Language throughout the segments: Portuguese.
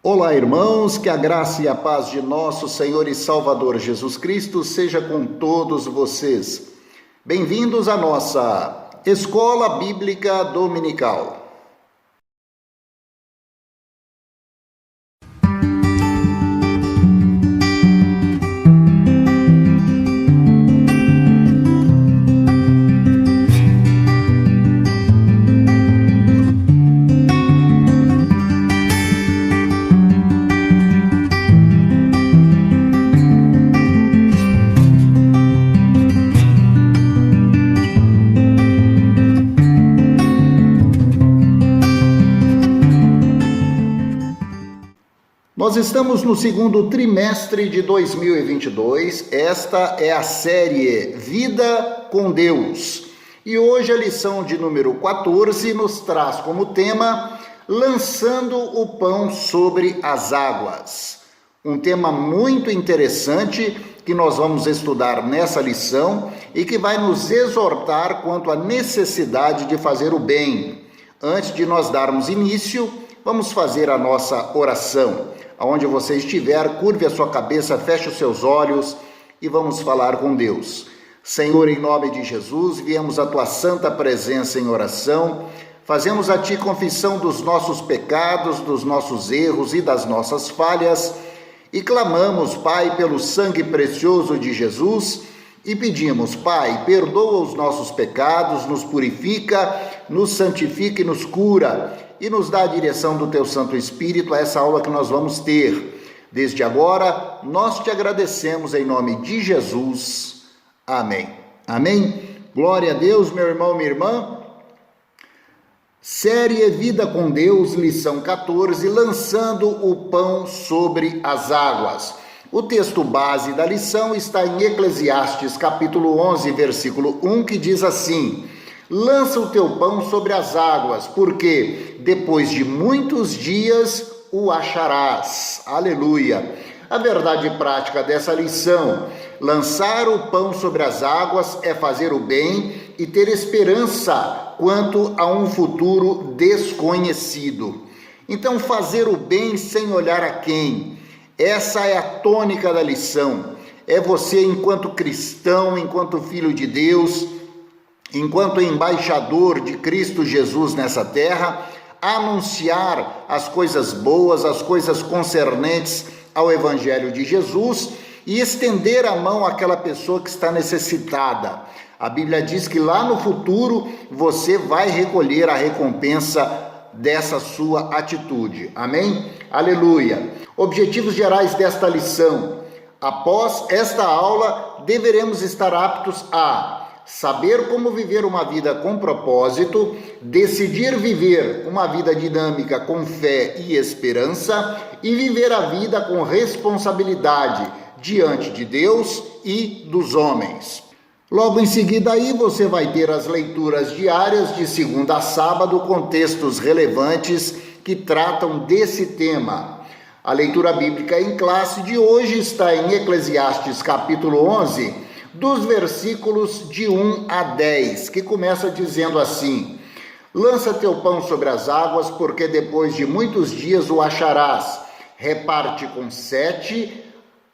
Olá, irmãos, que a graça e a paz de nosso Senhor e Salvador Jesus Cristo seja com todos vocês. Bem-vindos à nossa Escola Bíblica Dominical. Nós estamos no segundo trimestre de 2022, esta é a série Vida com Deus. E hoje a lição de número 14 nos traz como tema Lançando o Pão sobre as Águas. Um tema muito interessante que nós vamos estudar nessa lição e que vai nos exortar quanto à necessidade de fazer o bem. Antes de nós darmos início, vamos fazer a nossa oração. Aonde você estiver, curve a sua cabeça, feche os seus olhos e vamos falar com Deus. Senhor, em nome de Jesus, viemos à tua santa presença em oração, fazemos a ti confissão dos nossos pecados, dos nossos erros e das nossas falhas e clamamos, Pai, pelo sangue precioso de Jesus e pedimos, Pai, perdoa os nossos pecados, nos purifica, nos santifica e nos cura e nos dá a direção do teu Santo Espírito a essa aula que nós vamos ter. Desde agora, nós te agradecemos em nome de Jesus. Amém. Amém? Glória a Deus, meu irmão, minha irmã. Série Vida com Deus, lição 14, Lançando o Pão sobre as Águas. O texto base da lição está em Eclesiastes, capítulo 11, versículo 1, que diz assim: Lança o teu pão sobre as águas, porque depois de muitos dias o acharás. Aleluia! A verdade prática dessa lição: lançar o pão sobre as águas é fazer o bem e ter esperança quanto a um futuro desconhecido. Então, fazer o bem sem olhar a quem? Essa é a tônica da lição. É você, enquanto cristão, enquanto filho de Deus, enquanto embaixador de Cristo Jesus nessa terra, anunciar as coisas boas, as coisas concernentes ao Evangelho de Jesus e estender a mão àquela pessoa que está necessitada. A Bíblia diz que lá no futuro você vai recolher a recompensa dessa sua atitude. Amém? Aleluia! Objetivos gerais desta lição. Após esta aula, deveremos estar aptos a saber como viver uma vida com propósito, decidir viver uma vida dinâmica com fé e esperança e viver a vida com responsabilidade diante de Deus e dos homens. Logo em seguida aí você vai ter as leituras diárias de segunda a sábado com textos relevantes que tratam desse tema. A leitura bíblica em classe de hoje está em Eclesiastes capítulo 11, dos versículos de 1 a 10, que começa dizendo assim: Lança teu pão sobre as águas, porque depois de muitos dias o acharás. Reparte com 7,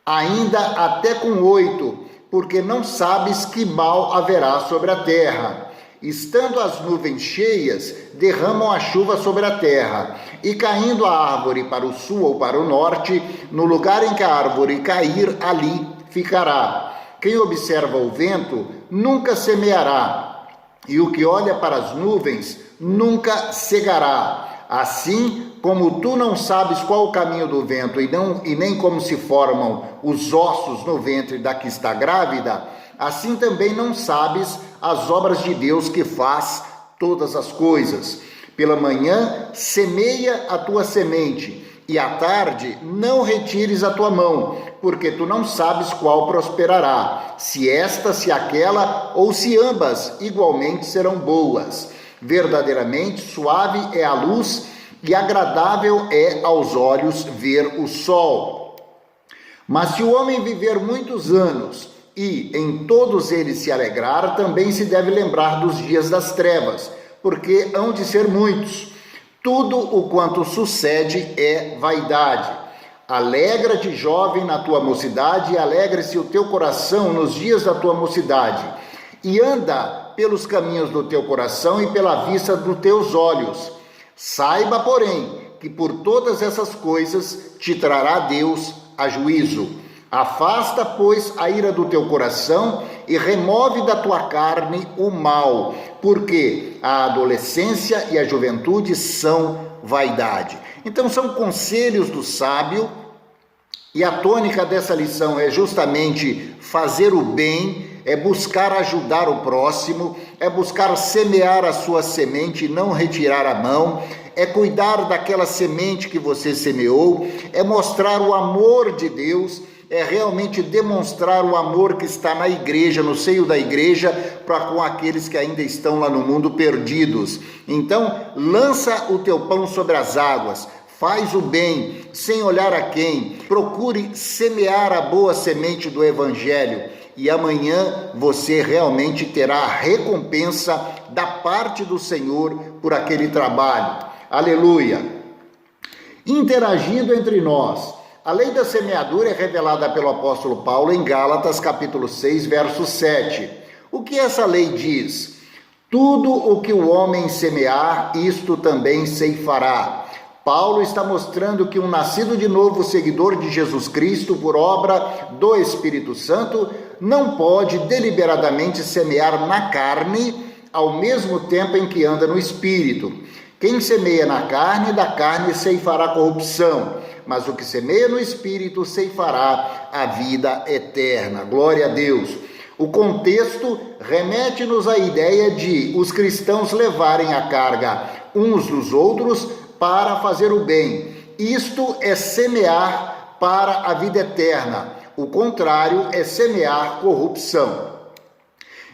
ainda até com 8, porque não sabes que mal haverá sobre a terra. Estando as nuvens cheias, derramam a chuva sobre a terra, e caindo a árvore para o sul ou para o norte, no lugar em que a árvore cair, ali ficará. Quem observa o vento nunca semeará, e o que olha para as nuvens nunca cegará. Assim como tu não sabes qual o caminho do vento e nem como se formam os ossos no ventre da que está grávida, assim também não sabes as obras de Deus que faz todas as coisas. Pela manhã semeia a tua semente, e à tarde não retires a tua mão, porque tu não sabes qual prosperará, se esta, se aquela, ou se ambas igualmente serão boas. Verdadeiramente suave é a luz, e agradável é aos olhos ver o sol. Mas se o homem viver muitos anos, e em todos eles se alegrar, também se deve lembrar dos dias das trevas, porque hão de ser muitos. Tudo o quanto sucede é vaidade. Alegra-te, jovem, na tua mocidade, e alegre-se o teu coração nos dias da tua mocidade. E anda pelos caminhos do teu coração e pela vista dos teus olhos. Saiba, porém, que por todas essas coisas te trará Deus a juízo. Afasta, pois, a ira do teu coração e remove da tua carne o mal, porque a adolescência e a juventude são vaidade. Então são conselhos do sábio, e a tônica dessa lição é justamente fazer o bem, é buscar ajudar o próximo, é buscar semear a sua semente e não retirar a mão, é cuidar daquela semente que você semeou, é mostrar o amor de Deus, é realmente demonstrar o amor que está na igreja, no seio da igreja, para com aqueles que ainda estão lá no mundo perdidos. Então, lança o teu pão sobre as águas, faz o bem, sem olhar a quem, procure semear a boa semente do Evangelho, e amanhã você realmente terá a recompensa da parte do Senhor por aquele trabalho. Aleluia! Interagindo entre nós, a lei da semeadura é revelada pelo apóstolo Paulo em Gálatas, capítulo 6, verso 7. O que essa lei diz? Tudo o que o homem semear, isto também ceifará. Paulo está mostrando que um nascido de novo, seguidor de Jesus Cristo, por obra do Espírito Santo, não pode deliberadamente semear na carne, ao mesmo tempo em que anda no Espírito. Quem semeia na carne, da carne ceifará corrupção, mas o que semeia no Espírito ceifará a vida eterna. Glória a Deus! O contexto remete-nos à ideia de os cristãos levarem a carga uns dos outros para fazer o bem. Isto é semear para a vida eterna. O contrário é semear corrupção.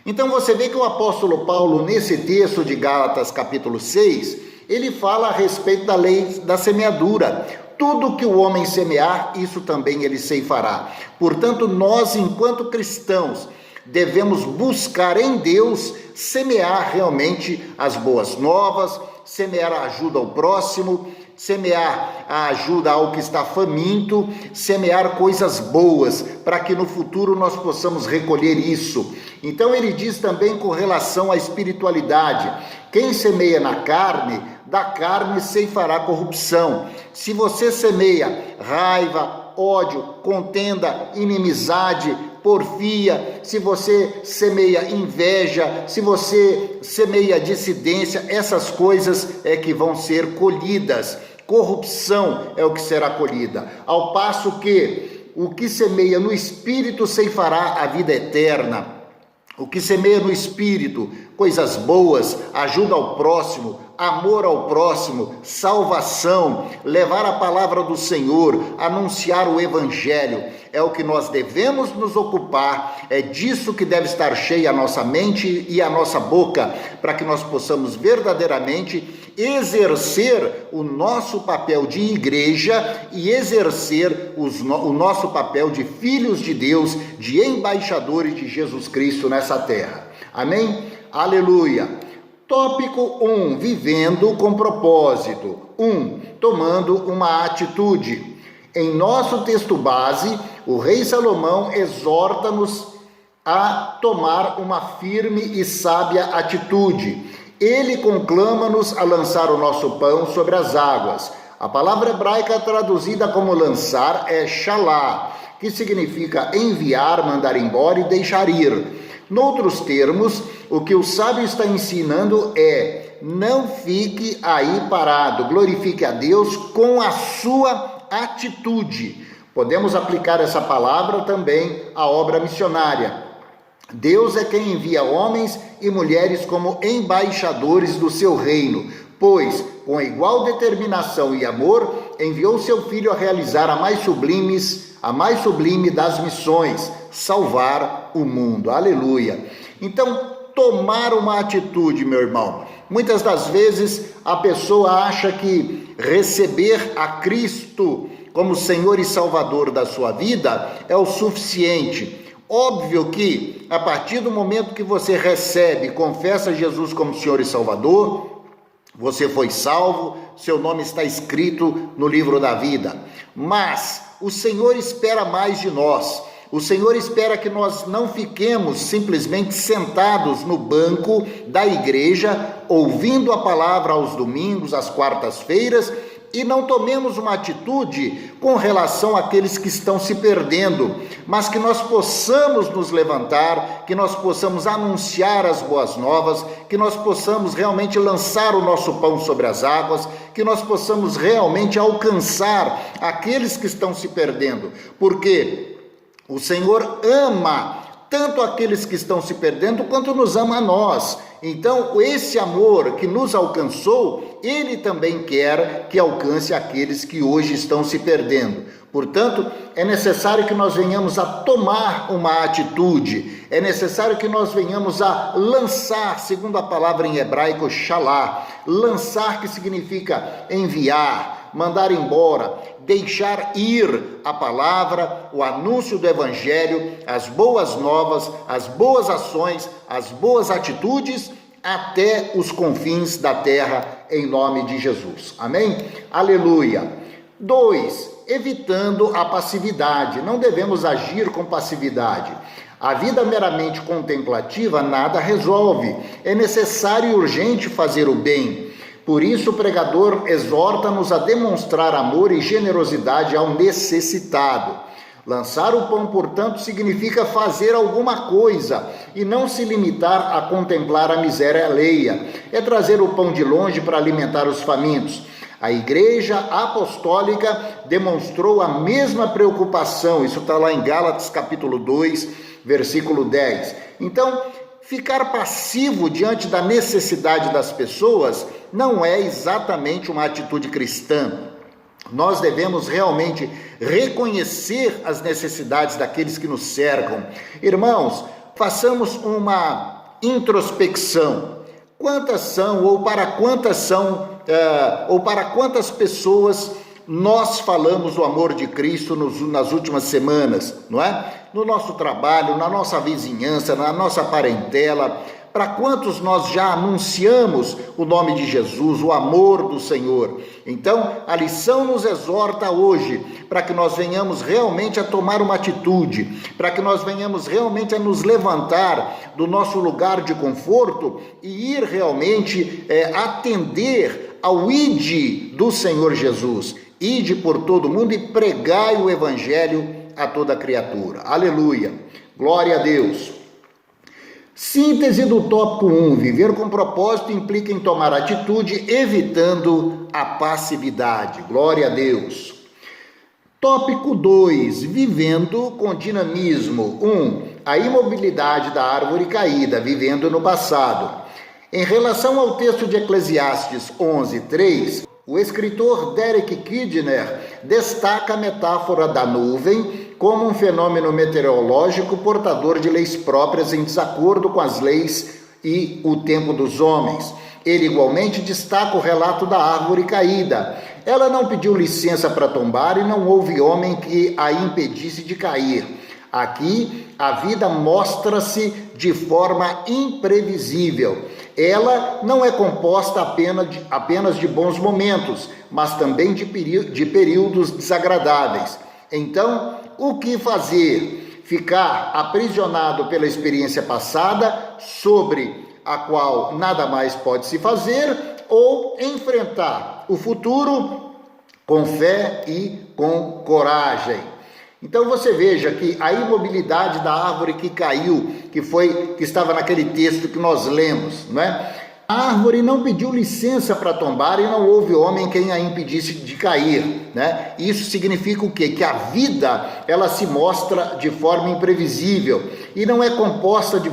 Então você vê que o apóstolo Paulo, nesse texto de Gálatas capítulo 6, ele fala a respeito da lei da semeadura. Tudo que o homem semear, isso também ele ceifará. Portanto, nós, enquanto cristãos, devemos buscar em Deus semear realmente as boas novas, semear a ajuda ao próximo, semear a ajuda ao que está faminto, semear coisas boas, para que no futuro nós possamos recolher isso. Então ele diz também com relação à espiritualidade: quem semeia na carne, da carne ceifará corrupção. Se você semeia raiva, ódio, contenda, inimizade, porfia, se você semeia inveja, se você semeia dissidência, essas coisas é que vão ser colhidas. Corrupção é o que será colhida. Ao passo que o que semeia no Espírito ceifará a vida eterna. O que semeia no Espírito, coisas boas, ajuda ao próximo, amor ao próximo, salvação, levar a palavra do Senhor, anunciar o Evangelho, é o que nós devemos nos ocupar, é disso que deve estar cheia a nossa mente e a nossa boca, para que nós possamos verdadeiramente exercer o nosso papel de igreja e exercer o nosso papel de filhos de Deus, de embaixadores de Jesus Cristo nessa terra. Amém? Aleluia! Tópico 1, vivendo com propósito. 1, tomando uma atitude. Em nosso texto base, o rei Salomão exorta-nos a tomar uma firme e sábia atitude. Ele conclama-nos a lançar o nosso pão sobre as águas. A palavra hebraica traduzida como lançar é shalá, que significa enviar, mandar embora e deixar ir. Noutros termos, o que o sábio está ensinando é: não fique aí parado, glorifique a Deus com a sua atitude. Podemos aplicar essa palavra também à obra missionária. Deus é quem envia homens e mulheres como embaixadores do seu reino, pois, com igual determinação e amor, enviou seu Filho a realizar a mais sublime das missões, salvar o mundo. Aleluia! Então, tomar uma atitude, meu irmão. Muitas das vezes a pessoa acha que receber a Cristo como Senhor e Salvador da sua vida é o suficiente. Óbvio que, a partir do momento que você recebe e confessa Jesus como Senhor e Salvador, Você foi salvo, seu nome está escrito no livro da vida. Mas o Senhor espera mais de nós. O Senhor espera que nós não fiquemos simplesmente sentados no banco da igreja, ouvindo a palavra aos domingos, às quartas-feiras, e não tomemos uma atitude com relação àqueles que estão se perdendo, mas que nós possamos nos levantar, que nós possamos anunciar as boas novas, que nós possamos realmente lançar o nosso pão sobre as águas, que nós possamos realmente alcançar aqueles que estão se perdendo, porque o Senhor ama tanto aqueles que estão se perdendo, quanto nos ama a nós. Então, esse amor que nos alcançou, Ele também quer que alcance aqueles que hoje estão se perdendo. Portanto, é necessário que nós venhamos a tomar uma atitude, é necessário que nós venhamos a lançar, segundo a palavra em hebraico, shalá, lançar que significa enviar, mandar embora, deixar ir a palavra, o anúncio do evangelho, as boas novas, as boas ações, as boas atitudes, até os confins da terra, em nome de Jesus. Amém? Aleluia. 2. Evitando a passividade. Não devemos agir com passividade. A vida meramente contemplativa nada resolve. É necessário e urgente fazer o bem. Por isso o pregador exorta-nos a demonstrar amor e generosidade ao necessitado. Lançar o pão, portanto, significa fazer alguma coisa e não se limitar a contemplar a miséria alheia. É trazer o pão de longe para alimentar os famintos. A Igreja Apostólica demonstrou a mesma preocupação. Isso está lá em Gálatas capítulo 2, versículo 10. Então, ficar passivo diante da necessidade das pessoas não é exatamente uma atitude cristã. Nós devemos realmente reconhecer as necessidades daqueles que nos cercam. Irmãos, façamos uma introspecção. Quantas são, ou para quantas pessoas nós falamos o amor de Cristo nas últimas semanas, não é? No nosso trabalho, na nossa vizinhança, na nossa parentela. Para quantos nós já anunciamos o nome de Jesus, o amor do Senhor? Então, a lição nos exorta hoje para que nós venhamos realmente a tomar uma atitude, para que nós venhamos realmente a nos levantar do nosso lugar de conforto e ir realmente atender ao ide do Senhor Jesus. Ide por todo mundo e pregai o evangelho a toda criatura. Aleluia! Glória a Deus! Síntese do tópico 1. Viver com propósito implica em tomar atitude, evitando a passividade. Glória a Deus. Tópico 2. Vivendo com dinamismo. 1. A imobilidade da árvore caída, vivendo no passado. Em relação ao texto de Eclesiastes 11:3, o escritor Derek Kidner destaca a metáfora da nuvem como um fenômeno meteorológico portador de leis próprias em desacordo com as leis e o tempo dos homens. Ele igualmente destaca o relato da árvore caída. Ela não pediu licença para tombar e não houve homem que a impedisse de cair. Aqui, a vida mostra-se de forma imprevisível. Ela não é composta apenas de bons momentos, mas também de períodos desagradáveis. Então, o que fazer? Ficar aprisionado pela experiência passada, sobre a qual nada mais pode se fazer, ou enfrentar o futuro com fé e com coragem? Então você veja que a imobilidade da árvore que caiu, que estava naquele texto que nós lemos, não é? A árvore não pediu licença para tombar e não houve homem quem a impedisse de cair, né? Isso significa o quê? Que a vida, ela se mostra de forma imprevisível e não é composta de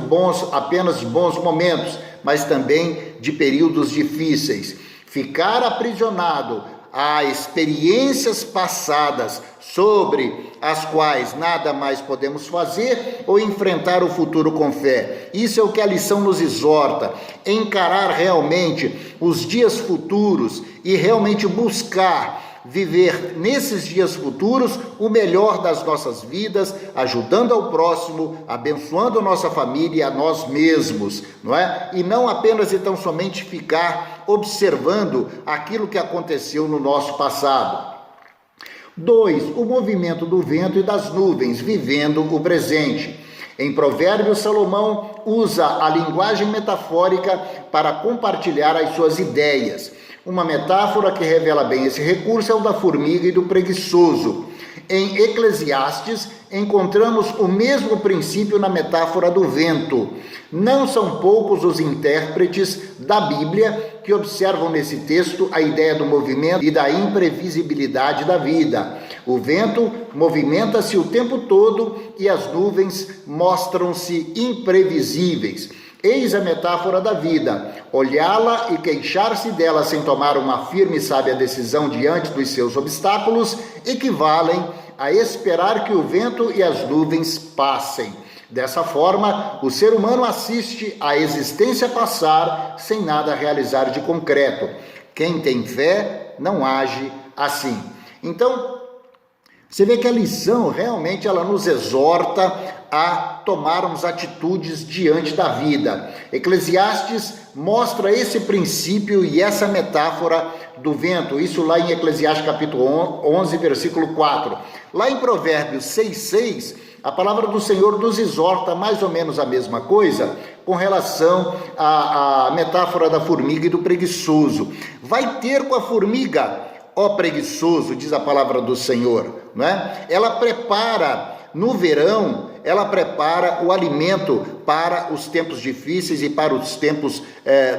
apenas de bons momentos, mas também de períodos difíceis. Ficar aprisionado a experiências passadas sobre as quais nada mais podemos fazer, ou enfrentar o futuro com fé. Isso é o que a lição nos exorta, encarar realmente os dias futuros e realmente buscar viver nesses dias futuros o melhor das nossas vidas, ajudando ao próximo, abençoando a nossa família e a nós mesmos, não é? E não apenas e tão somente ficar observando aquilo que aconteceu no nosso passado. 2. O movimento do vento e das nuvens, vivendo o presente. Em Provérbios, Salomão usa a linguagem metafórica para compartilhar as suas ideias. Uma metáfora que revela bem esse recurso é o da formiga e do preguiçoso. Em Eclesiastes, encontramos o mesmo princípio na metáfora do vento. Não são poucos os intérpretes da Bíblia que observam nesse texto a ideia do movimento e da imprevisibilidade da vida. O vento movimenta-se o tempo todo e as nuvens mostram-se imprevisíveis. Eis a metáfora da vida: olhá-la e queixar-se dela sem tomar uma firme e sábia decisão diante dos seus obstáculos equivalem a esperar que o vento e as nuvens passem. Dessa forma, o ser humano assiste a existência passar sem nada realizar de concreto. Quem tem fé não age assim. Então, você vê que a lição realmente ela nos exorta a tomarmos atitudes diante da vida. Eclesiastes mostra esse princípio e essa metáfora do vento, isso lá em Eclesiastes capítulo 11, versículo 4. Lá em Provérbios 6:6, a palavra do Senhor nos exorta mais ou menos a mesma coisa com relação à metáfora da formiga e do preguiçoso. Vai ter com a formiga, ó preguiçoso, diz a palavra do Senhor, não é? Ela prepara no verão, ela prepara o alimento para os tempos difíceis e para os tempos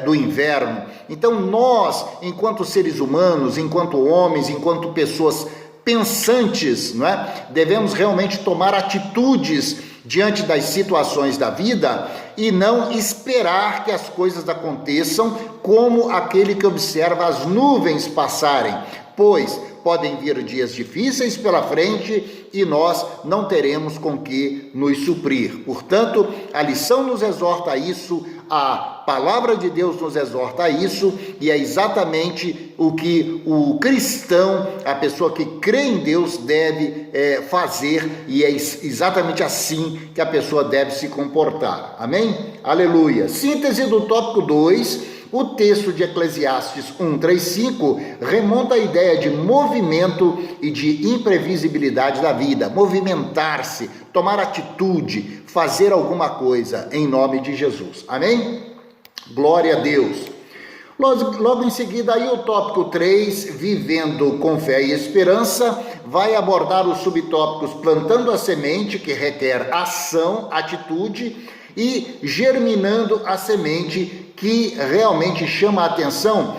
do inverno. Então nós, enquanto seres humanos, enquanto homens, enquanto pessoas pensantes, não é? Devemos realmente tomar atitudes diante das situações da vida e não esperar que as coisas aconteçam como aquele que observa as nuvens passarem, pois podem vir dias difíceis pela frente e nós não teremos com que nos suprir. Portanto, a lição nos exorta a isso, a palavra de Deus nos exorta a isso, e é exatamente o que o cristão, a pessoa que crê em Deus, deve fazer, e é exatamente assim que a pessoa deve se comportar. Amém? Aleluia! Síntese do tópico 2. O texto de Eclesiastes 1:3-5 remonta a ideia de movimento e de imprevisibilidade da vida, movimentar-se, tomar atitude, fazer alguma coisa em nome de Jesus. Amém? Glória a Deus. Logo em seguida, aí o tópico 3, vivendo com fé e esperança, vai abordar os subtópicos plantando a semente, que requer ação, atitude, e germinando a semente, que realmente chama a atenção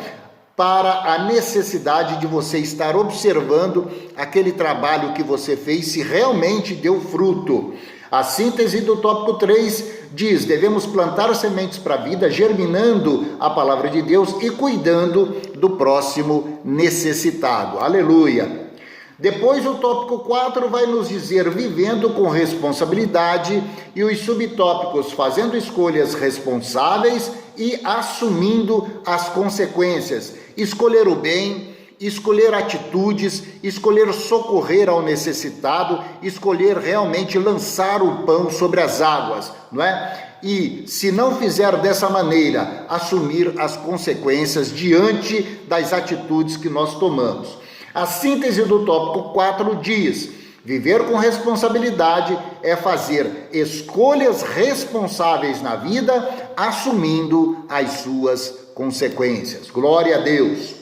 para a necessidade de você estar observando aquele trabalho que você fez, se realmente deu fruto. A síntese do tópico 3 diz: devemos plantar sementes para a vida, germinando a palavra de Deus e cuidando do próximo necessitado. Aleluia! Depois o tópico 4 vai nos dizer vivendo com responsabilidade, e os subtópicos fazendo escolhas responsáveis e assumindo as consequências. Escolher o bem, escolher atitudes, escolher socorrer ao necessitado, escolher realmente lançar o pão sobre as águas, não é? E, se não fizer dessa maneira, assumir as consequências diante das atitudes que nós tomamos. A síntese do tópico 4 diz: viver com responsabilidade é fazer escolhas responsáveis na vida, assumindo as suas consequências. Glória a Deus.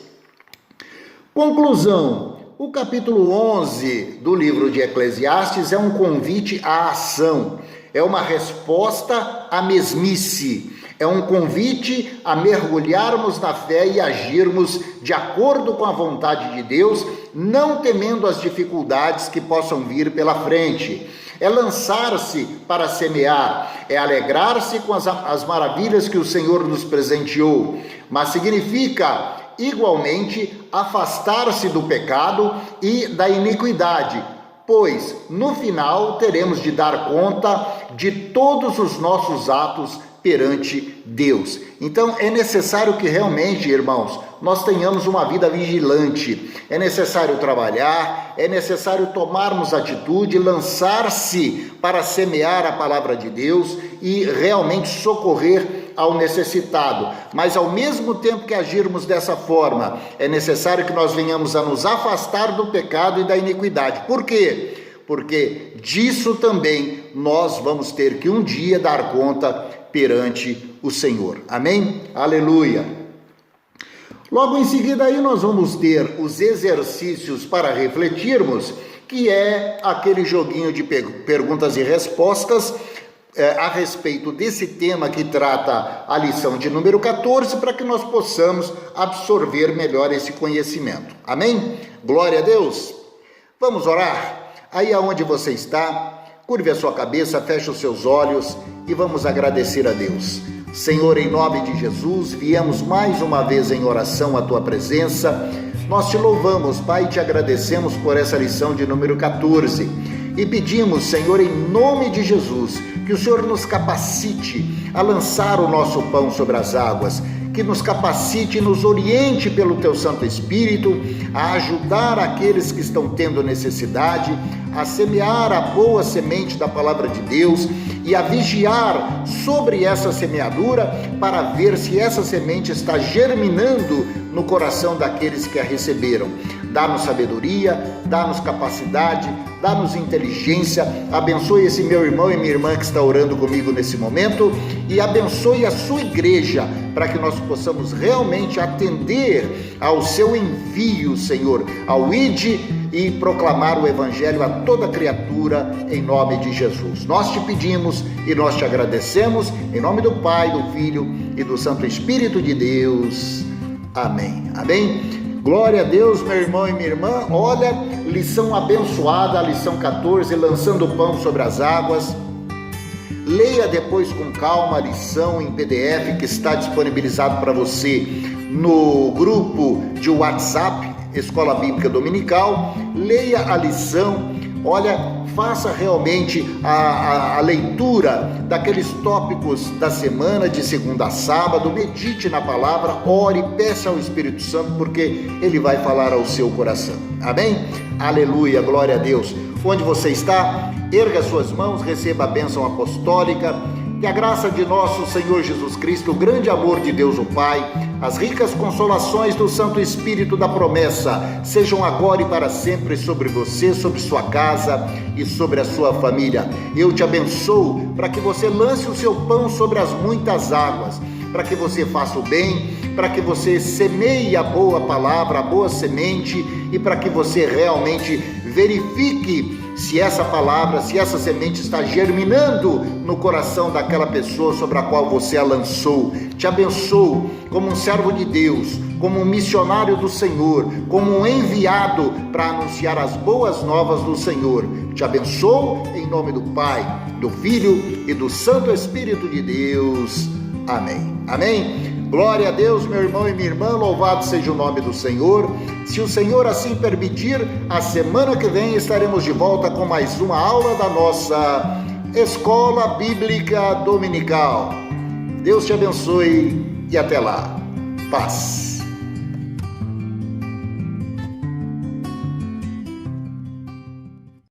Conclusão: o capítulo 11 do livro de Eclesiastes é um convite à ação, é uma resposta à mesmice. É um convite a mergulharmos na fé e agirmos de acordo com a vontade de Deus, não temendo as dificuldades que possam vir pela frente. É lançar-se para semear, é alegrar-se com as maravilhas que o Senhor nos presenteou, mas significa igualmente afastar-se do pecado e da iniquidade, pois no final teremos de dar conta de todos os nossos atos perante Deus. Então é necessário que realmente, irmãos, nós tenhamos uma vida vigilante. É necessário trabalhar, é necessário tomarmos atitude, lançar-se para semear a palavra de Deus e realmente socorrer ao necessitado. Mas ao mesmo tempo que agirmos dessa forma, é necessário que nós venhamos a nos afastar do pecado e da iniquidade. Por quê? Porque disso também nós vamos ter que um dia dar conta perante o Senhor. Amém? Aleluia! Logo em seguida aí nós vamos ter os exercícios para refletirmos, que é aquele joguinho de perguntas e respostas a respeito desse tema que trata a lição de número 14, para que nós possamos absorver melhor esse conhecimento. Amém? Glória a Deus! Vamos orar? Aí aonde você está, curve a sua cabeça, feche os seus olhos e vamos agradecer a Deus. Senhor, em nome de Jesus, viemos mais uma vez em oração à Tua presença. Nós te louvamos, Pai, e te agradecemos por essa lição de número 14. E pedimos, Senhor, em nome de Jesus, que o Senhor nos capacite a lançar o nosso pão sobre as águas, que nos capacite e nos oriente pelo Teu Santo Espírito a ajudar aqueles que estão tendo necessidade, a semear a boa semente da palavra de Deus e a vigiar sobre essa semeadura para ver se essa semente está germinando no coração daqueles que a receberam. Dá-nos sabedoria, dá-nos capacidade, dá-nos inteligência, abençoe esse meu irmão e minha irmã que está orando comigo nesse momento e abençoe a sua igreja para que nós possamos realmente atender ao seu envio, Senhor, ao ide e proclamar o evangelho a toda criatura em nome de Jesus. Nós te pedimos e nós te agradecemos em nome do Pai, do Filho e do Santo Espírito de Deus. Amém. Amém. Glória a Deus, meu irmão e minha irmã. Olha, lição abençoada, a lição 14, lançando o pão sobre as águas. Leia depois com calma a lição em PDF que está disponibilizado para você no grupo de WhatsApp, Escola Bíblica Dominical. Leia a lição, olha, faça realmente a leitura daqueles tópicos da semana, de segunda a sábado, medite na palavra, ore, peça ao Espírito Santo, porque Ele vai falar ao seu coração. Amém? Aleluia, glória a Deus. Onde você está, erga suas mãos, receba a bênção apostólica. Que a graça de nosso Senhor Jesus Cristo, o grande amor de Deus o Pai, as ricas consolações do Santo Espírito da promessa, sejam agora e para sempre sobre você, sobre sua casa e sobre a sua família. Eu te abençoo para que você lance o seu pão sobre as muitas águas, para que você faça o bem, para que você semeie a boa palavra, a boa semente e para que você realmente verifique se essa palavra, se essa semente está germinando no coração daquela pessoa sobre a qual você a lançou. Te abençoo como um servo de Deus, como um missionário do Senhor, como um enviado para anunciar as boas novas do Senhor. Te abençoo em nome do Pai, do Filho e do Santo Espírito de Deus. Amém. Amém. Glória a Deus, meu irmão e minha irmã, louvado seja o nome do Senhor. Se o Senhor assim permitir, a semana que vem estaremos de volta com mais uma aula da nossa Escola Bíblica Dominical. Deus te abençoe e até lá. Paz.